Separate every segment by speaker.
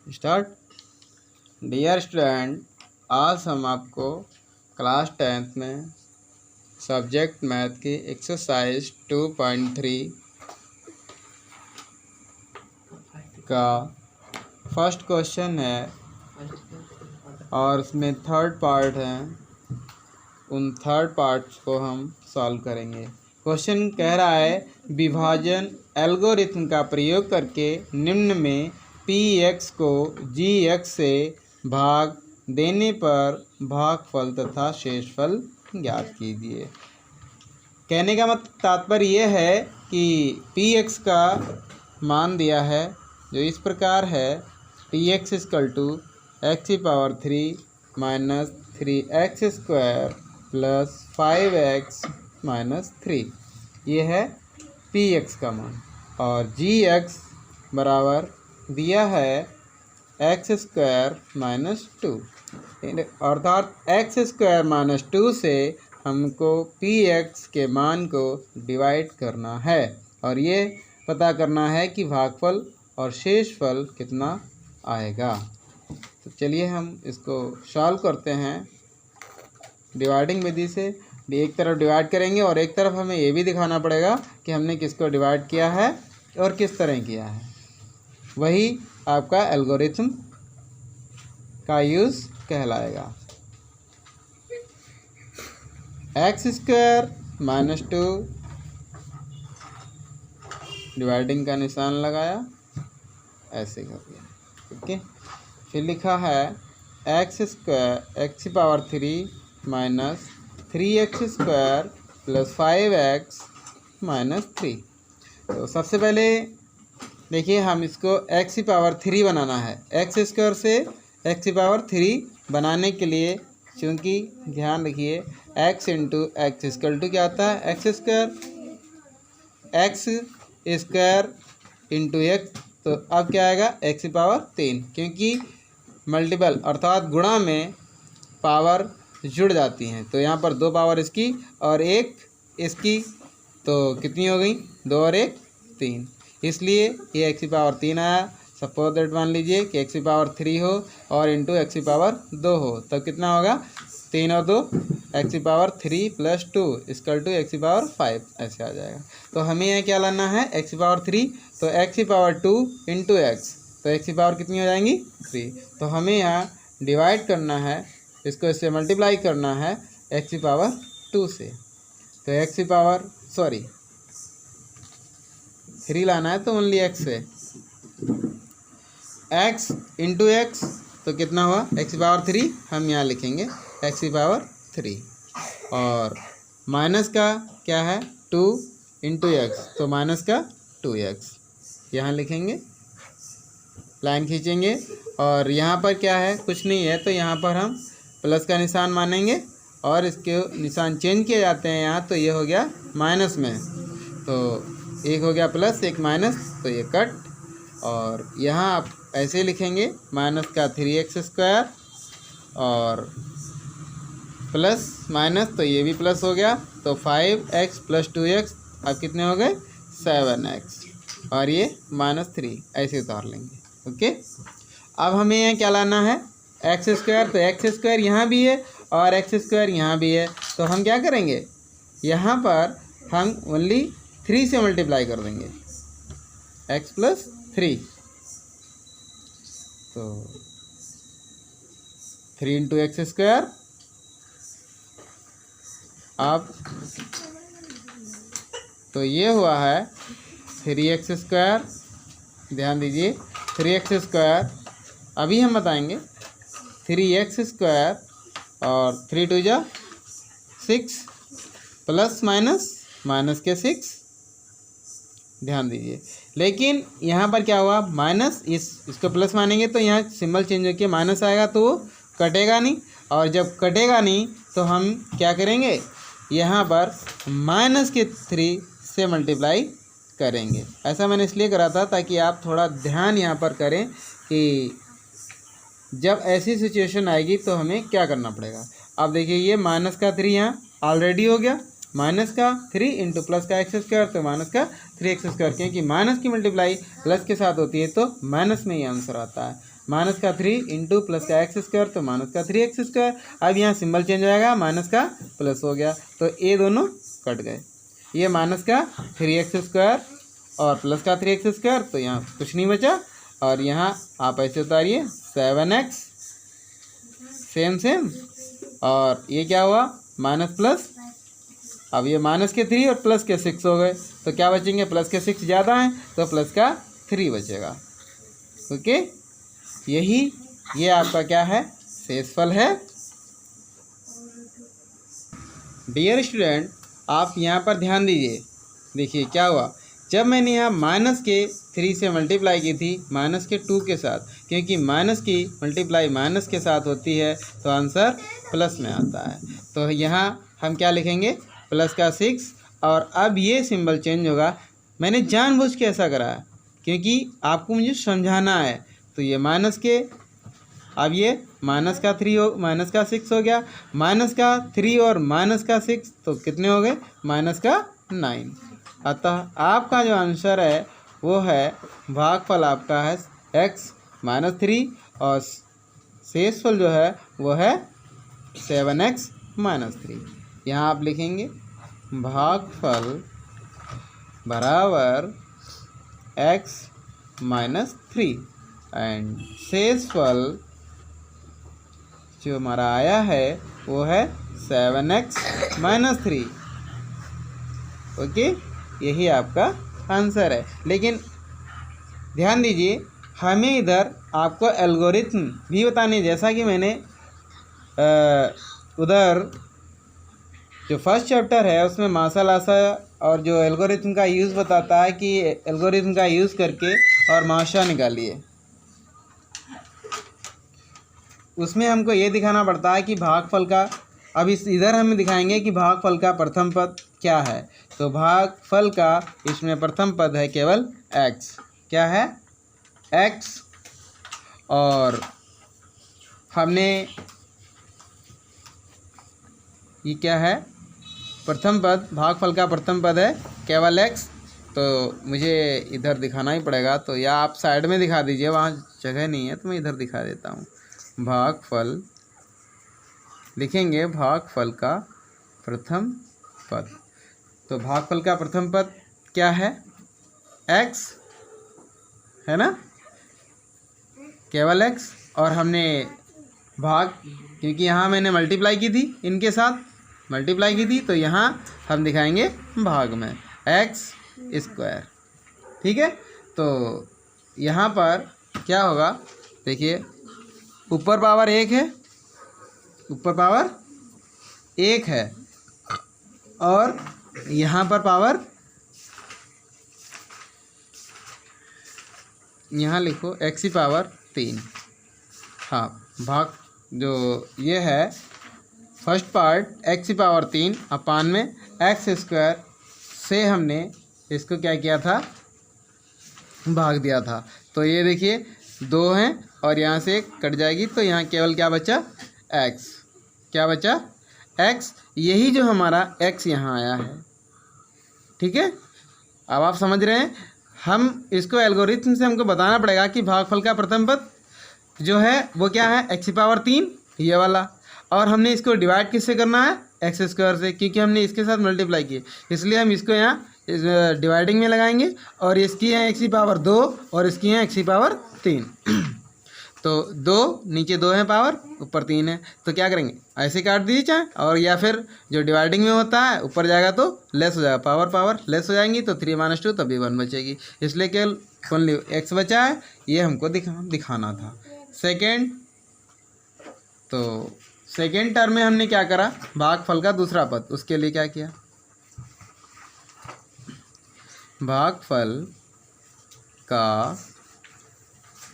Speaker 1: Start. Dear student, आज हम आपको क्लास 10th में सब्जेक्ट मैथ की एक्सरसाइज 2.3 का फर्स्ट क्वेश्चन है और उसमें थर्ड पार्ट है। उन थर्ड पार्ट्स को हम सॉल्व करेंगे। क्वेश्चन कह रहा है विभाजन एल्गोरिथम का प्रयोग करके निम्न में px को gx से भाग देने पर भागफल तथा शेषफल ज्ञात कीजिए। कहने का मतलब तात्पर्य यह है कि px का मान दिया है जो इस प्रकार है px = x³ - 3x² + 5x - 3। ये है px का मान और gx बराबर दिया है x² - 2 अर्थात x² - 2 से हमको px के मान को डिवाइड करना है और ये पता करना है कि भागफल और शेषफल कितना आएगा। तो चलिए हम इसको सॉल्व करते हैं डिवाइडिंग विधि से। एक तरफ डिवाइड करेंगे और एक तरफ हमें ये भी दिखाना पड़ेगा कि हमने किसको डिवाइड किया है और किस तरह किया है। वही आपका एल्गोरिथम का यूज़ कहलाएगा। x² - 2 डिवाइडिंग का निशान लगाया, ऐसे कर दिया। ठीक है, फिर लिखा है x² x³ - 3x² + 5x - 3। तो सबसे पहले देखिए हम इसको x³ बनाना है। x² से x³ बनाने के लिए चूँकि ध्यान रखिए x × x क्या आता है x², x² × x। तो अब क्या आएगा x³ क्योंकि मल्टीपल अर्थात गुणा में पावर जुड़ जाती हैं। तो यहाँ पर 2 पावर इसकी और 1 इसकी, तो कितनी हो गई 2 और 1 3, इसलिए ये x³ आया। सपोज दैट मान लीजिए कि x³ हो और इंटू x² हो, तब कितना होगा 3 और 2 x³ + 2 = x5 ऐसे आ जाएगा। तो हमें यहाँ क्या लाना है x³ तो x² × x, तो x कितनी हो जाएंगी 3। तो हमें यहाँ डिवाइड करना है, इसको इससे मल्टीप्लाई करना है x² से। तो थ्री लाना है तो ओनली x से x × x, तो कितना हुआ x³ हम यहाँ लिखेंगे x³ और माइनस का क्या है 2 × x, तो माइनस का 2x यहाँ लिखेंगे, लाइन खींचेंगे और यहाँ पर क्या है कुछ नहीं है तो यहाँ पर हम प्लस का निशान मानेंगे और इसके निशान चेंज किए जाते हैं यहाँ, तो ये हो गया माइनस में, तो एक हो गया प्लस एक माइनस, तो ये कट। और यहाँ आप ऐसे लिखेंगे माइनस का 3x² और प्लस माइनस, तो ये भी प्लस हो गया, तो 5x + 2x अब कितने हो गए 7x और ये -3 ऐसे उतार लेंगे। ओके, अब हमें यहाँ क्या लाना है x², तो x² यहाँ भी है और x² यहाँ भी है, तो हम क्या करेंगे यहाँ पर हम ओनली 3 से मल्टीप्लाई कर देंगे x + 3, तो 3 × x²। अब तो ये हुआ है 3x², ध्यान दीजिए 3x², अभी हम बताएंगे 3x² और 3 × 2 = 6 प्लस माइनस के 6, ध्यान दीजिए। लेकिन यहाँ पर क्या हुआ माइनस, इसको प्लस मानेंगे तो यहाँ सिंबल चेंज होकर माइनस आएगा, तो वो कटेगा नहीं, और जब कटेगा नहीं तो हम क्या करेंगे यहाँ पर -3 से मल्टीप्लाई करेंगे। ऐसा मैंने इसलिए करा था ताकि आप थोड़ा ध्यान यहाँ पर करें कि जब ऐसी सिचुएशन आएगी तो हमें क्या करना पड़ेगा। अब देखिए ये -3 यहाँ ऑलरेडी हो गया, -3 × प्लस का x², तो -3x², क्योंकि माइनस की मल्टीप्लाई प्लस के साथ होती है तो माइनस में ही आंसर आता है। माइनस का 3 इंटू प्लस का एक्स स्क्वायर, तो माइनस का 3x²। अब यहाँ सिंबल चेंज हो जाएगा, माइनस का प्लस हो गया, तो ये दोनों कट गए। ये माइनस का 3x² और प्लस का 3x², तो यहाँ कुछ नहीं बचा। और यहाँ आप ऐसे उतारिए 7x, सेम। और ये क्या हुआ, माइनस प्लस। अब ये माइनस के 3 और प्लस के 6 हो गए, तो क्या बचेंगे, प्लस के 6 ज़्यादा हैं तो प्लस का 3 बचेगा। ओके, ये आपका क्या है, शेषफल है। डियर स्टूडेंट, आप यहाँ पर ध्यान दीजिए। देखिए क्या हुआ, जब मैंने यहाँ माइनस के 3 से मल्टीप्लाई की थी माइनस के 2 के साथ, क्योंकि माइनस की मल्टीप्लाई माइनस के साथ होती है तो आंसर प्लस में आता है। तो यहाँ हम क्या लिखेंगे, प्लस का 6। और अब ये सिंबल चेंज होगा। मैंने जानबूझ के ऐसा करा है क्योंकि आपको मुझे समझाना है। तो ये माइनस के, अब ये माइनस का 6 हो गया, माइनस का 3 और माइनस का 6 तो कितने हो गए, माइनस का 9। अतः आपका जो आंसर है वो है, भागफल आपका है x - 3 और शेषफल जो है वो है 7x - 3। यहाँ आप लिखेंगे भागफल बराबर x - 3 एंड शेषफल जो हमारा आया है वो है 7x - 3। ओके, यही आपका आंसर है। लेकिन ध्यान दीजिए, हमें इधर आपको एल्गोरिथम भी बताने, जैसा कि मैंने उधर जो फर्स्ट चैप्टर है उसमें मार्शल आशा और जो एल्गोरिथम का यूज़ बताता है कि एल्गोरिथम का यूज़ करके और माशा निकालिए। उसमें हमको ये दिखाना पड़ता है कि भागफल का, अब इधर हम दिखाएंगे कि भागफल का प्रथम पद क्या है। तो भागफल का इसमें प्रथम पद है केवल x। क्या है, x। और हमने ये क्या है, प्रथम पद, भागफल का प्रथम पद है केवल x। तो मुझे इधर दिखाना ही पड़ेगा, तो या आप साइड में दिखा दीजिए, वहाँ जगह नहीं है तो मैं इधर दिखा देता हूँ। भागफल लिखेंगे, भागफल का प्रथम पद। तो भागफल का प्रथम पद क्या है, x है ना, केवल x। और हमने भाग, क्योंकि यहाँ मैंने मल्टीप्लाई की थी, इनके साथ मल्टीप्लाई की थी, तो यहाँ हम दिखाएंगे भाग में x²। ठीक है, तो यहाँ पर क्या होगा, देखिए ऊपर पावर 1 है, ऊपर पावर 1 है, और यहाँ पर पावर, यहाँ लिखो x⁻3। हाँ, भाग जो ये है फर्स्ट पार्ट x⁻3 अपान में x² से हमने इसको क्या किया था, भाग दिया था। तो ये देखिए 2 हैं और यहाँ से 1 कट जाएगी, तो यहाँ केवल क्या बचा, x। क्या बचा, x। यही जो हमारा x यहाँ आया है। ठीक है, अब आप समझ रहे हैं। हम इसको एल्गोरिथम से हमको बताना पड़ेगा कि भागफल का प्रथम पद जो है वो क्या है, x⁻3 ये वाला। और हमने इसको डिवाइड किससे करना है, x² से, क्योंकि हमने इसके साथ मल्टीप्लाई किए, इसलिए हम इसको यहाँ डिवाइडिंग में लगाएंगे। और इसकी है x⁻2 और इसकी है x⁻3। तो 2 नीचे 2 है पावर, ऊपर 3 है, तो क्या करेंगे, ऐसे काट दीजिए चाहे, और या फिर जो डिवाइडिंग में होता है ऊपर जाएगा तो लेस हो जाएगा, पावर लेस हो जाएंगी, तो 3 - 2 तभी 1 बचेगी। इसलिए केवल ओनली x बचा है, ये हमको दिखाना था। सेकेंड, तो सेकेंड टर्म में हमने क्या करा, भागफल का दूसरा पद, उसके लिए क्या किया, भागफल का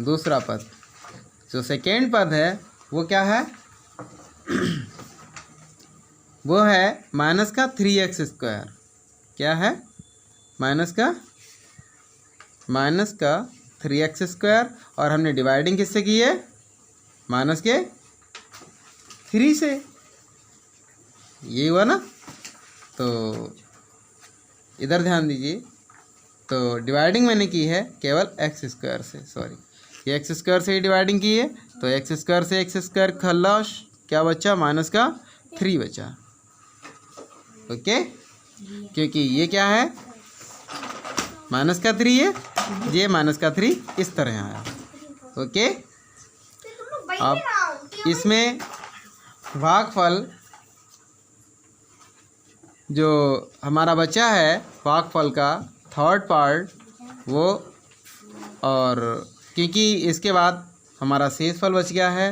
Speaker 1: दूसरा पद, जो सेकेंड पद है वो क्या है, वो है -3x²। क्या है, माइनस का 3x²। और हमने डिवाइडिंग किससे की है, माइनस के 3 से, ये हुआ ना। तो इधर ध्यान दीजिए, तो डिवाइडिंग मैंने की है केवल x² से, सॉरी, ये एक्स स्क्वायर से ही डिवाइडिंग की है, तो एक्स स्क्वायर से एक्स स्क्वायर खल्लाश, क्या बचा, माइनस का 3 बचा। ओके, क्योंकि ये क्या है, माइनस का 3 है, ये माइनस का 3 इस तरह आया। ओके, अब इसमें भागफल जो हमारा बचा है भागफल का थर्ड पार्ट वो, और क्योंकि इसके बाद हमारा शेषफल बच गया है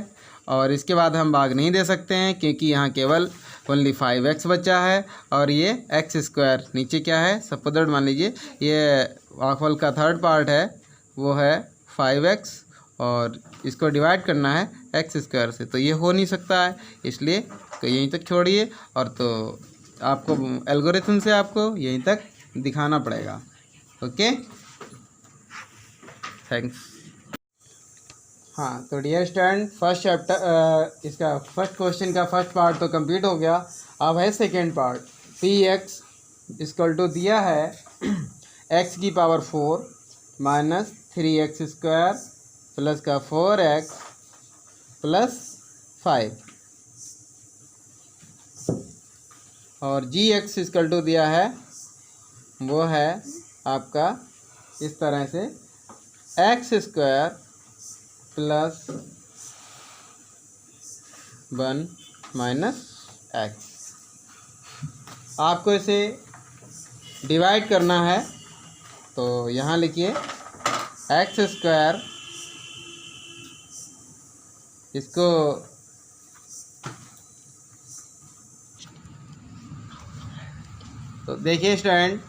Speaker 1: और इसके बाद हम भाग नहीं दे सकते हैं क्योंकि यहाँ केवल ओनली 5x बचा है और ये एक्स स्क्वायर नीचे क्या है सपोज़ मान लीजिए ये भागफल का थर्ड पार्ट है वो है 5x और इसको डिवाइड करना है एक्स स्क्वायर से, तो ये हो नहीं सकता है, इसलिए तो यहीं तक छोड़िए और तो आपको एल्गोरिथम से आपको यहीं तक दिखाना पड़ेगा। Okay, thanks. हाँ, तो डियर स्टूडेंट फर्स्ट चैप्टर इसका फर्स्ट क्वेश्चन का फर्स्ट पार्ट तो कंप्लीट हो गया। अब है second part. P X equal to दिया है एक्स की power 4 minus 3x square plus का 4x प्लस 5 और जी एक्स इक्वल टू दिया है वो है आपका इस तरह से x square plus 1 minus x. आपको इसे डिवाइड करना है तो यहाँ लिखिए एक्स स्क्वायर, इसको तो देखिए student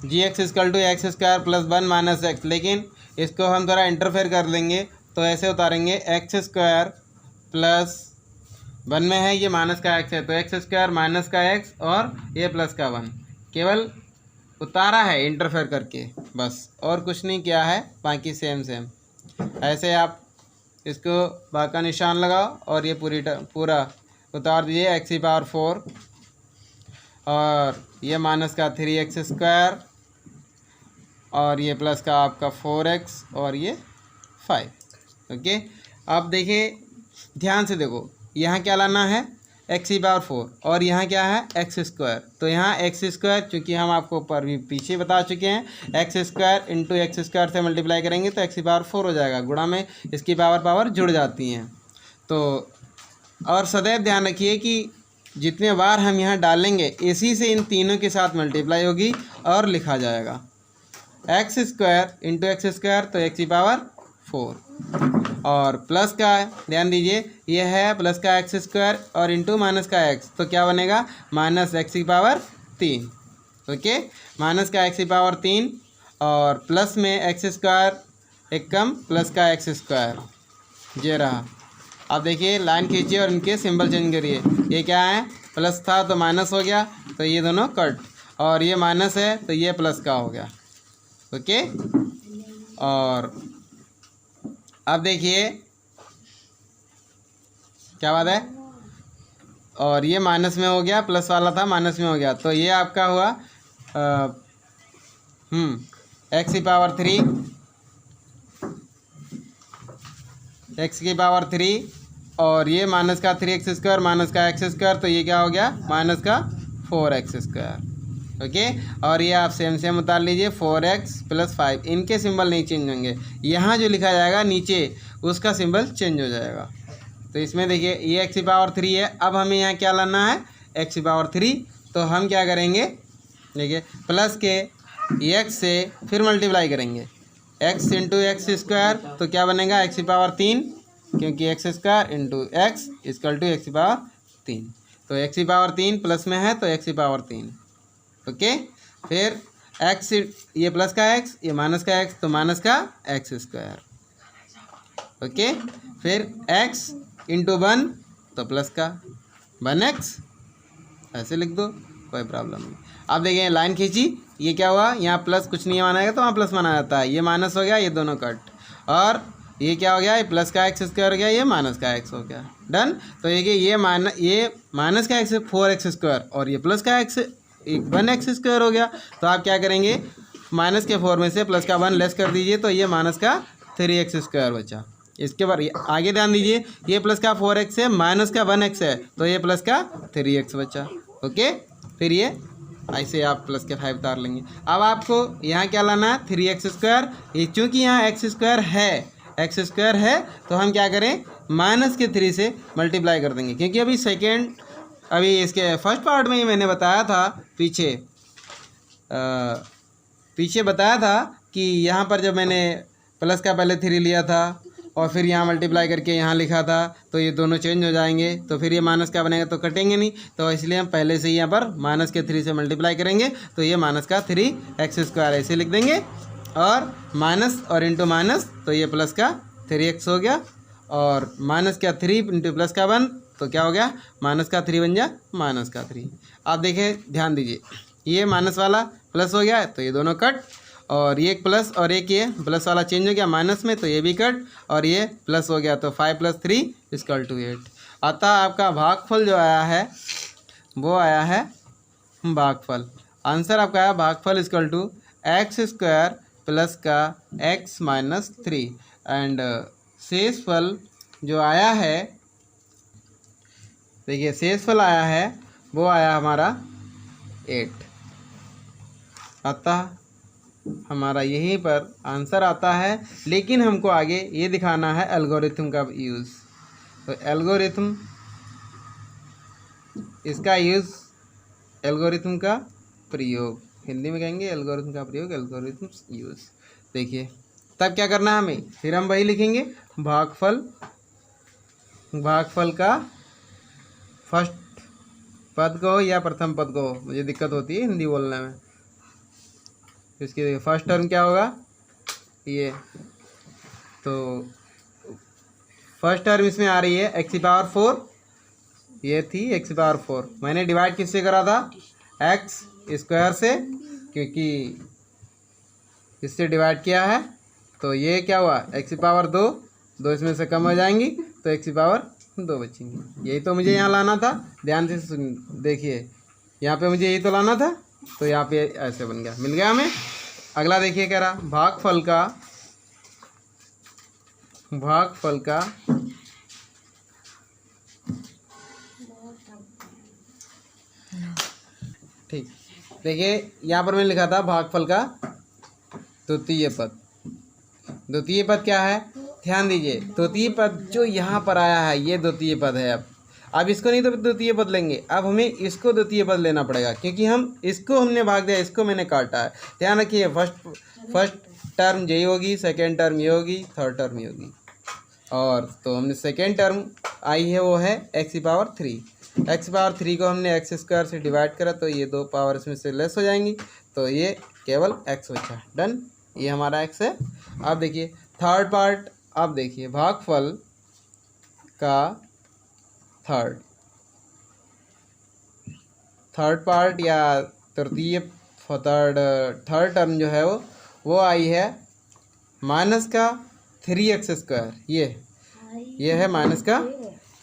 Speaker 1: ji X equal to X square plus 1 minus X, लेकिन इसको हम थोड़ा इंटरफेयर कर लेंगे तो ऐसे उतारेंगे एक्स स्क्वायर प्लस 1 में है ये माइनस का एक्स है तो एक्स स्क्वायर माइनस का एक्स और ये प्लस का 1, केवल उतारा है इंटरफेयर करके बस और कुछ नहीं किया है, बाकी सेम सेम ऐसे आप इसको बाकी का निशान लगाओ और ये पूरा उतार दीजिए एक्स की पावर 4 और ये माइनस का 3x स्क्वायर और ये प्लस का आपका 4x और ये 5। ओके, अब देखिए ध्यान से देखो यहाँ क्या लाना है एक्स की पावर 4 और यहाँ क्या है एक्स स्क्वायर, तो यहाँ एक्स स्क्वायर चूँकि हम आपको ऊपर भी पीछे बता चुके हैं x square into x square से मल्टीप्लाई करेंगे तो एक्स की पावर 4 हो जाएगा, गुणा में इसकी पावर जुड़ जाती हैं। तो और सदैव ध्यान रखिए कि जितने बार हम यहाँ डालेंगे इसी से इन तीनों के साथ मल्टीप्लाई होगी और लिखा जाएगा x square into x square तो एक्स की पावर 4 और प्लस का ध्यान दीजिए ये है प्लस का एक्स स्क्वायर और इंटू माइनस का एक्स तो क्या बनेगा माइनस एक्स की पावर 3। ओके, माइनस का एक्स की पावर 3 और प्लस में एक्स स्क्वायर एक कम प्लस का एक्स स्क्वायर ये रहा। अब देखिए लाइन खींचिए और इनके सिंबल चेंज करिए, ये क्या है प्लस था तो माइनस हो गया तो ये दोनों कट और ये माइनस है तो ये प्लस का हो गया। ओके, और अब देखिए क्या बात है और ये माइनस में हो गया प्लस वाला था माइनस में हो गया तो ये आपका हुआ एक्स की पावर 3 एक्स की पावर 3 और ये माइनस का 3x स्क्वायर माइनस का एक्स स्क्वायर तो ये क्या हो गया माइनस का 4x स्क्वायर। ओके, और ये आप सेम सेम उतार लीजिए 4x प्लस 5, इनके सिंबल नहीं चेंज होंगे, यहाँ जो लिखा जाएगा नीचे उसका सिंबल चेंज हो जाएगा। तो इसमें देखिए ये एक्स की पावर 3 है, अब हमें यहाँ क्या लाना है एक्स की पावर 3, तो हम क्या करेंगे देखिए प्लस के एक्स से फिर मल्टीप्लाई करेंगे एक्स इंटू एक्स स्क्वायर तो क्या बनेगा एक्स की पावर 3 क्योंकि X square into X equal to X की पावर 3, तो एक्स की पावर 3 प्लस में है तो एक्स की पावर 3। ओके, फिर एक्स ये प्लस का एक्स ये माइनस का एक्स तो माइनस का एक्स स्क्वायर। ओके, फिर एक्स इंटू 1 तो प्लस का 1x ऐसे लिख दो कोई प्रॉब्लम नहीं। अब देखिए लाइन खींची ये क्या हुआ यहाँ प्लस कुछ नहीं माना जाएगा तो वहाँ प्लस माना जाता है, ये माइनस हो गया ये दोनों कट और ये क्या हो गया ये प्लस का एक्स स्क्वायर हो गया ये माइनस का एक्स हो गया डन। तो ये माइनस का एक्स 4x स्क्वायर और ये प्लस का एक्स 1x स्क्वायर हो गया, तो आप क्या करेंगे माइनस के 4 में से प्लस का 1 लेस कर दीजिए तो ये माइनस का 3x² बचा। इसके बाद आगे ध्यान दीजिए, ये प्लस का 4x है, माइनस का 1x है, तो ये प्लस का 3x बचा। ओके, फिर ये ऐसे आप प्लस के 5 उतार लेंगे। अब आपको यहाँ क्या लाना है, 3x²। ये चूँकि यहाँ x² है तो हम क्या करें, माइनस के 3 से मल्टीप्लाई कर देंगे, क्योंकि अभी इसके फर्स्ट पार्ट में ही मैंने बताया था, पीछे बताया था कि यहाँ पर जब मैंने प्लस का पहले 3 लिया था और फिर यहाँ मल्टीप्लाई करके यहाँ लिखा था, तो ये दोनों चेंज हो जाएंगे, तो फिर ये माइनस का बनेगा तो कटेंगे नहीं, तो इसलिए हम पहले से ही यहाँ पर माइनस के 3 से मल्टीप्लाई करेंगे, तो ये माइनस का 3x² ऐसे लिख देंगे, और माइनस और इंटू माइनस, तो ये प्लस का 3x हो गया, और माइनस का 3 इंटू प्लस का 1, तो क्या हो गया, माइनस का 3 बन जा माइनस का 3। आप देखिए, ध्यान दीजिए, ये माइनस वाला प्लस हो गया, तो ये दोनों कट, और ये प्लस और एक ये प्लस वाला चेंज हो गया माइनस में, तो ये भी कट, और ये प्लस हो गया, तो 5 + 3 = 8। अतः आपका भागफल जो आया है वो आया है भागफल, आंसर आपका आया भागफल = x² प्लस का x - 3, एंड शेषफल जो आया है, देखिए शेषफल आया है वो आया हमारा 8। अतः हमारा यहीं पर आंसर आता है, लेकिन हमको आगे ये दिखाना है एल्गोरिथम का यूज़। तो एल्गोरिथम, इसका यूज़, एल्गोरिथम का प्रयोग, हिंदी में कहेंगे एल्गोरिथम का प्रयोग, एल्गोरिथम यूज़। देखिए तब क्या करना है हमें, फिर हम वही लिखेंगे, भागफल का फर्स्ट पद को या प्रथम पद को, मुझे दिक्कत होती है हिंदी बोलने में। इसकी देखिए फर्स्ट टर्म क्या होगा, ये तो फर्स्ट टर्म इसमें आ रही है x⁴, ये थी x⁴। मैंने डिवाइड किससे करा था, x² से, क्योंकि इससे डिवाइड किया है, तो ये क्या हुआ, x⁴, 2 इसमें से कम हो जाएंगी, तो x⁴ 2 बचेंगी। यही तो मुझे यहाँ लाना था, ध्यान से देखिए, यहाँ पे मुझे यही तो लाना था, तो यहाँ पे ऐसे बन गया, मिल गया हमें। अगला देखिए कह रहा, भागफल का ठीक, देखिए यहाँ पर मैंने लिखा था भागफल का द्वितीय पद क्या है, ध्यान दीजिए, द्वितीय पद जो यहाँ पर आया है ये द्वितीय पद है। अब इसको नहीं तो द्वितीय पद लेंगे, अब हमें इसको द्वितीय पद लेना पड़ेगा, क्योंकि इसको हमने भाग दिया, इसको मैंने काटा है। ध्यान रखिए, फर्स्ट टर्म ये होगी, सेकेंड टर्म ये होगी, थर्ड टर्म ये होगी, और तो हमने सेकेंड टर्म आई है वो है x⁴। को हमने x² से डिवाइड करा, तो ये 2 पावर इसमें से लेस हो जाएंगी, तो ये केवल x बचा। डन, ये हमारा x है। अब देखिए थर्ड पार्ट, अब देखिए भागफल का थर्ड पार्ट या थर्ड टर्म जो है वो आई है माइनस का 3x²। ये है माइनस का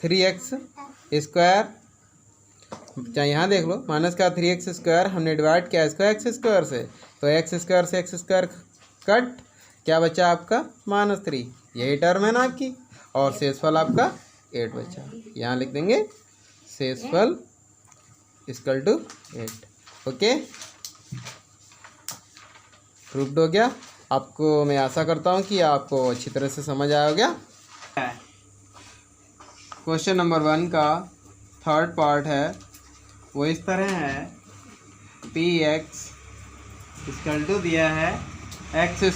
Speaker 1: 3x², चाहे यहाँ देख लो, माइनस का 3x² हमने डिवाइड किया इसको x² से, तो x² से x² कट, क्या बचा आपका -3, यही टर्म है ना आपकी, और शेषफल आपका 8 बचा। यहाँ लिख देंगे शेषफल = 8। ओके, प्रूव्ड हो गया। आपको मैं आशा करता हूँ कि आपको अच्छी तरह से समझ आया हो गया। क्वेश्चन नंबर 1 का थर्ड पार्ट है, वो इस तरह है, px = दिया है x²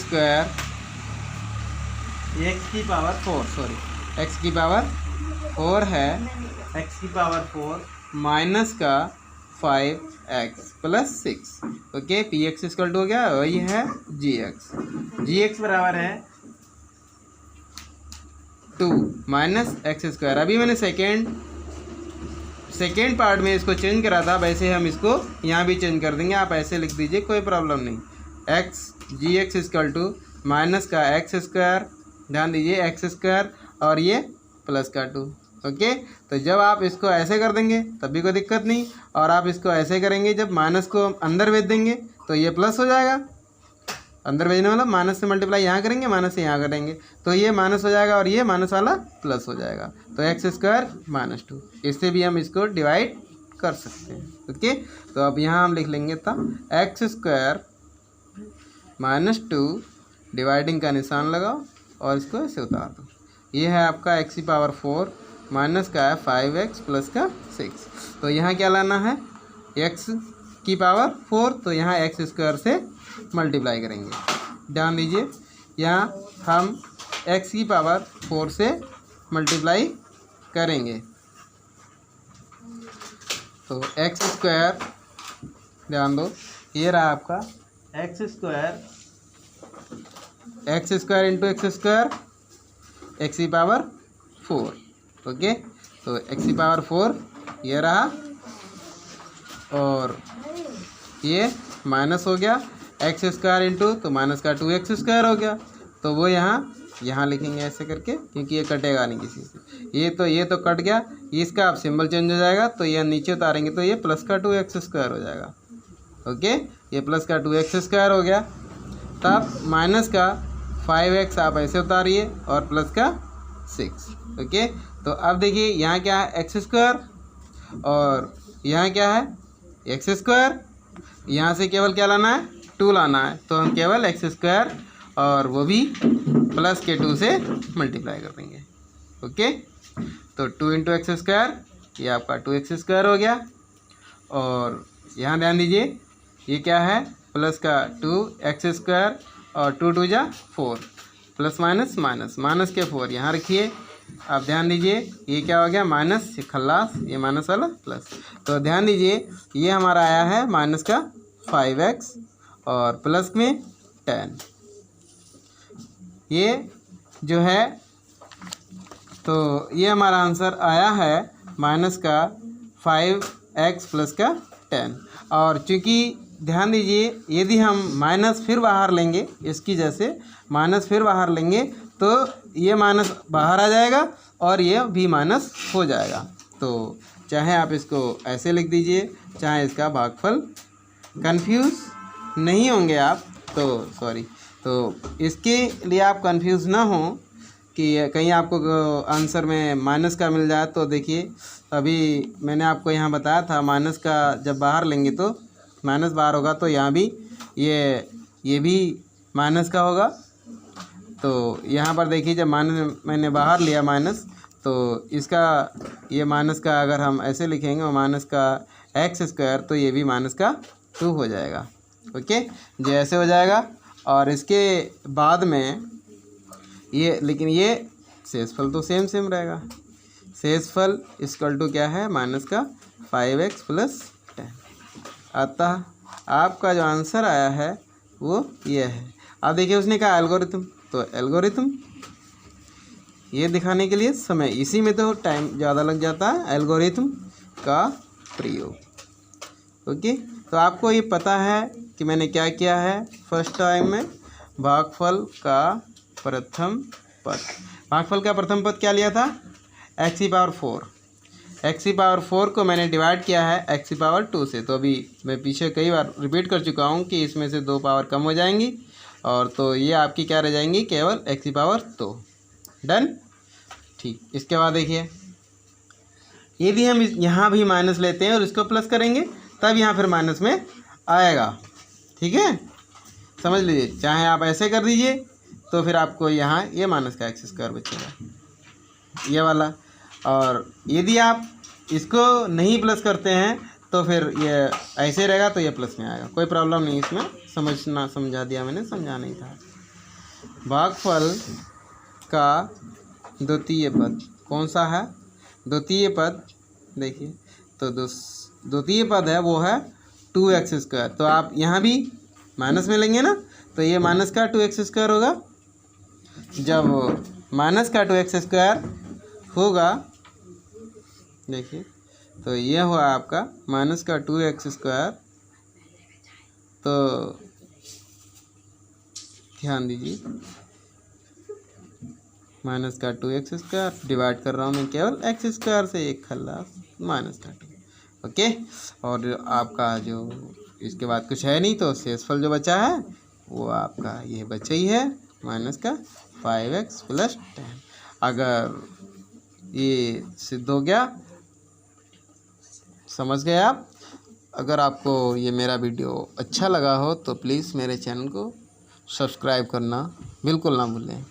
Speaker 1: x⁴ है, x⁴ माइनस का 5x + 6। ओके, px = हो गया, वही है gx बराबर है 2 - x²। अभी मैंने सेकेंड पार्ट में इसको चेंज करा था, वैसे हम इसको यहाँ भी चेंज कर देंगे, आप ऐसे लिख दीजिए, कोई प्रॉब्लम नहीं। gx = माइनस का x², ध्यान दीजिए x² और ये प्लस का 2। ओके, तो जब आप इसको ऐसे कर देंगे तब भी कोई दिक्कत नहीं, और आप इसको ऐसे करेंगे, जब माइनस को अंदर भेज देंगे तो ये प्लस हो जाएगा। अंदर भेजने वाला माइनस से मल्टीप्लाई यहाँ करेंगे, माइनस से यहाँ करेंगे, तो ये माइनस हो जाएगा और ये माइनस वाला प्लस हो जाएगा। तो एक्स स्क्वायर माइनस 2, इससे भी हम इसको डिवाइड कर सकते हैं। ओके, तो अब यहाँ हम लिख लेंगे था एक्स स्क्वायर माइनस 2, डिवाइडिंग का निशान लगाओ और इसको ऐसे उतार दो। ये है आपका एक्स की पावर 4, माइनस का है 5x प्लस का 6। तो यहाँ क्या लाना है, एक्स की पावर 4, तो यहाँ एक्स स्क्वायर से मल्टीप्लाई करेंगे। ध्यान दीजिए, यहाँ हम एक्स की पावर 4 से मल्टीप्लाई करेंगे, तो एक्स स्क्वायर, ध्यान दो, ये रहा आपका x square into x square, x की पावर 4। ओके, तो एक्स की पावर 4 ये रहा, और ये माइनस हो गया एक्स स्क्वायर इंटू, तो माइनस का 2x स्क्वायर हो गया, तो वो यहाँ लिखेंगे ऐसे करके, क्योंकि ये कटेगा नहीं किसी से। ये तो कट गया, इसका अब सिंबल चेंज हो जाएगा, तो ये नीचे उतारेंगे तो ये प्लस का 2x स्क्वायर हो जाएगा। ओके, ये प्लस का 2x स्क्वायर हो गया, तब माइनस का 5x आप ऐसे उतारिए और प्लस का 6। ओके, तो अब देखिए यहाँ क्या है एक्स स्क्वायर और यहाँ क्या है एक्स स्क्वायर, यहाँ से केवल क्या लाना है 2 लाना है, तो हम केवल एक्स स्क्वायर और वो भी प्लस के 2 से मल्टीप्लाई कर देंगे। ओके, तो 2 इंटू एक्स स्क्वायर, ये आपका 2x स्क्वायर हो गया, और यहाँ ध्यान दीजिए ये क्या है प्लस का 2x स्क्वायर और 2 2 जा 4, प्लस माइनस माइनस, माइनस के 4 यहाँ रखिए। अब ध्यान दीजिए ये क्या हो गया माइनस से खल्लास, ये माइनस वाला प्लस, तो ध्यान दीजिए ये हमारा आया है माइनस का 5x और प्लस में 10। ये जो है, तो ये हमारा आंसर आया है माइनस का 5x प्लस का 10। और चूँकि ध्यान दीजिए यदि हम माइनस फिर बाहर लेंगे, इसकी जैसे माइनस फिर बाहर लेंगे, तो ये माइनस बाहर आ जाएगा और ये भी माइनस हो जाएगा। तो चाहे आप इसको ऐसे लिख दीजिए, चाहे इसका भागफल, कंफ्यूज नहीं होंगे आप, तो सॉरी, तो इसके लिए आप कंफ्यूज ना हो कि कहीं आपको आंसर में माइनस का मिल जाए। तो देखिए अभी मैंने आपको यहाँ बताया था माइनस का जब बाहर लेंगे तो माइनस बाहर होगा, तो यहाँ भी ये भी माइनस का होगा। तो यहाँ पर देखिए जब मैंने बाहर लिया माइनस, तो इसका ये माइनस का अगर हम ऐसे लिखेंगे और माइनस का एक्स स्क्वायर, तो ये भी माइनस का 2 हो जाएगा। ओके, जो ऐसे हो जाएगा, और इसके बाद में ये, लेकिन ये शेषफल तो सेम रहेगा। शेषफल इक्वल टू क्या है माइनस का 5x प्लस 10। अतः आपका जो आंसर आया है वो ये है। अब देखिए उसने कहा एल्गोरिथम, तो एल्गोरिथम ये दिखाने के लिए समय, इसी में तो टाइम ज़्यादा लग जाता है, एल्गोरिथम का प्रयोग। ओके, तो आपको ये पता है कि मैंने क्या किया है फर्स्ट टाइम में, भागफल का प्रथम पद। भागफल का प्रथम पद क्या लिया था एक्स की पावर 4, एक्स की पावर 4 को मैंने डिवाइड किया है एक्स की पावर 2 से। तो अभी मैं पीछे कई बार रिपीट कर चुका हूँ कि इसमें से 2 पावर कम हो जाएंगी, और तो ये आपकी क्या रह जाएंगी केवल एक्स की पावर 2। डन, ठीक। इसके बाद देखिए यदि हम यहाँ भी माइनस लेते हैं और इसको प्लस करेंगे, तब यहाँ फिर माइनस में आएगा। ठीक है, समझ लीजिए, चाहे आप ऐसे कर दीजिए तो फिर आपको यहाँ ये माइनस का एक्स स्क्वायर बचेगा ये वाला, और यदि आप इसको नहीं प्लस करते हैं तो फिर ये ऐसे रहेगा, तो ये प्लस में आएगा। कोई प्रॉब्लम नहीं इसमें, समझा दिया मैंने, समझा नहीं था। भागफल का द्वितीय पद कौन सा है, द्वितीय पद देखिए, तो द्वितीय पद है वो है 2x स्क्वायर। तो आप यहाँ भी माइनस में लेंगे ना, तो ये माइनस का 2x स्क्वायर होगा। जब माइनस का 2x स्क्वायर होगा, देखिए, तो ये हुआ आपका माइनस का 2x स्क्वायर। तो ध्यान दीजिए, माइनस का 2x स्क्वायर डिवाइड कर रहा हूँ मैं केवल एक्स स्क्वायर से, एक खल्लास माइनस का 2। ओके, और आपका जो इसके बाद कुछ है नहीं, तो शेषफल जो बचा है वो आपका ये बचा ही है माइनस का 5x + 10। अगर ये सिद्ध हो गया, समझ गए आप। अगर आपको ये मेरा वीडियो अच्छा लगा हो तो प्लीज़ मेरे चैनल को सब्सक्राइब करना बिल्कुल ना भूलें।